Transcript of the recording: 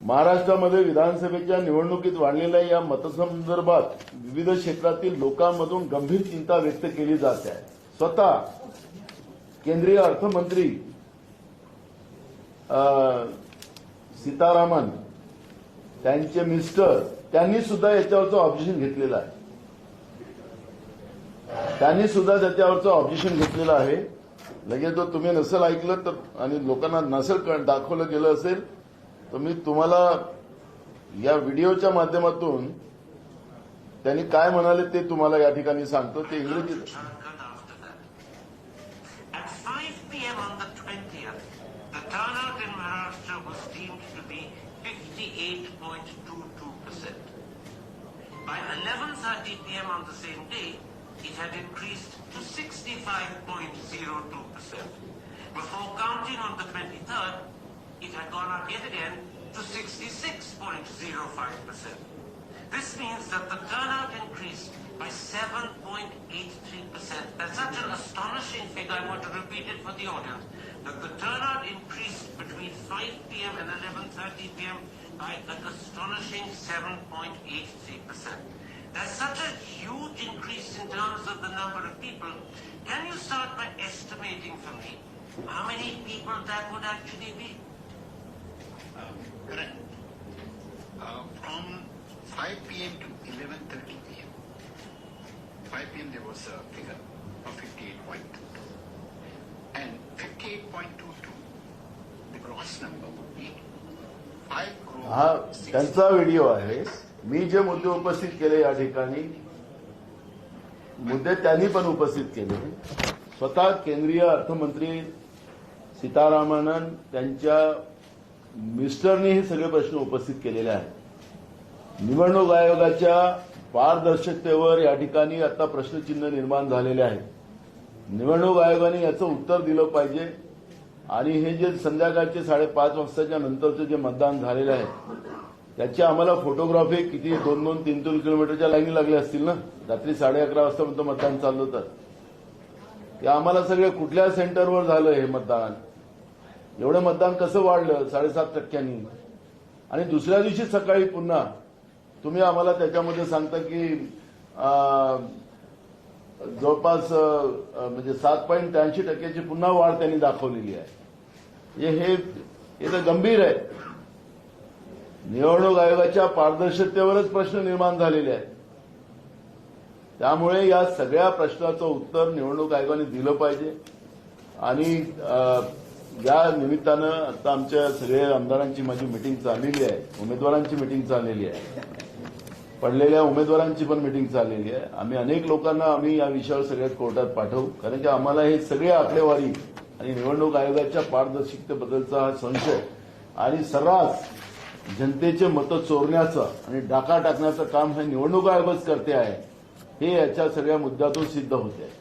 महाराष्ट्रामध्ये विधानसभेच्या निवडणुकीत वाढलेल्या या मतसंदर्भात विविध क्षेत्रातील लोकांमधून गंभीर चिंता व्यक्त केली जात आहे. स्वतः केंद्रीय अर्थमंत्री सीतारामन त्यांचे मिस्टर त्यांनी सुद्धा याच्यावरचं ऑब्जेक्शन घेतलेलं आहे. लगेच जर तुम्ही नसेल ऐकलं तर आणि लोकांना नसेल दाखवलं गेलं असेल तर मी तुम्हाला या व्हिडिओच्या माध्यमातून त्यांनी काय म्हणाले ते तुम्हाला या ठिकाणी सांगतो. ते इंग्रजीत. At 5 p.m. on the 20th, the turnout in Maharashtra was deemed to be 58.22%. By 11:30 p.m. on the same day, it had increased to 65.02%. Before counting on the 23rd, it had gone up yet again to 66.05%. This means that the turnout increased by 7.83%. That's such an astonishing figure, I want to repeat it for the audience, that the turnout increased between 5 p.m. and 11:30 p.m. by an astonishing 7.83%. That's such a huge increase in terms of the number of people. Can you start by estimating for me how many people that would actually be? Correct. From 5 p.m. to 11:30 p.m. 5 p.m. there was a figure of 58.22. And 58.22, the gross number would be 5 crore. हा त्यांचा video आहे. मी जे मुद्दे उपस्थित केले या ठिकाणी मुद्दे त्यांनी पण उपस्थित केले. स्वतः केंद्रीय अर्थमंत्री सीतारामन त्यांच्या मिस्टरनी हे सगळे प्रश्न उपस्थित केलेले आहेत. निवडणूक आयोगाच्या पारदर्शकतेवर या ठिकाणी आता प्रश्नचिन्ह निर्माण झालेले आहे. निवडणूक आयोगाने याचं उत्तर दिलं पाहिजे आणि हे जे संध्याकाळचे 5:30 वाजताच्या नंतरचं जे मतदान झालेलं आहे त्याची आम्हाला फोटोग्राफी किती 2-3 किलोमीटरच्या लाईनी लागल्या असतील ना. रात्री 11:30 वाजता मतदान चाललं तर ते आम्हाला सगळे कुठल्या सेंटरवर झालं हे मतदान, एवढं मतदान कसं वाढलं 7.5%. आणि दुसऱ्या दिवशी सकाळी पुन्हा तुम्ही आम्हाला त्याच्यामध्ये सांगता की जवळपास म्हणजे 7.83% पुन्हा वाढ त्यांनी दाखवलेली आहे. हे तर गंभीर आहे. निवडणूक आयोगाच्या पारदर्शकतेवरच प्रश्न निर्माण झालेले आहेत. त्यामुळे या सगळ्या प्रश्नाचं उत्तर निवडणूक आयोगाने दिलं पाहिजे. आणि या निमित्तानं आता आमच्या सगळ्या आमदारांची माझी मिटिंग चाललेली आहे, उमेदवारांची मिटिंग चाललेली आहे, पडलेल्या उमेदवारांची पण मिटिंग चाललेली आहे. आम्ही अनेक लोकांना या विषयावर सगळ्यात कोर्टात पाठवू, कारण की आम्हाला हे सगळे आकडेवारी आणि निवडणूक आयोगाच्या पारदर्शकतेबद्दलचा हा संशय आणि सर्रास जनतेचे मतं चोरण्याचं आणि डाका टाकण्याचं काम हे निवडणूक आयोगच करते आहे हे याच्या सगळ्या मुद्द्यातून सिद्ध होते आहे.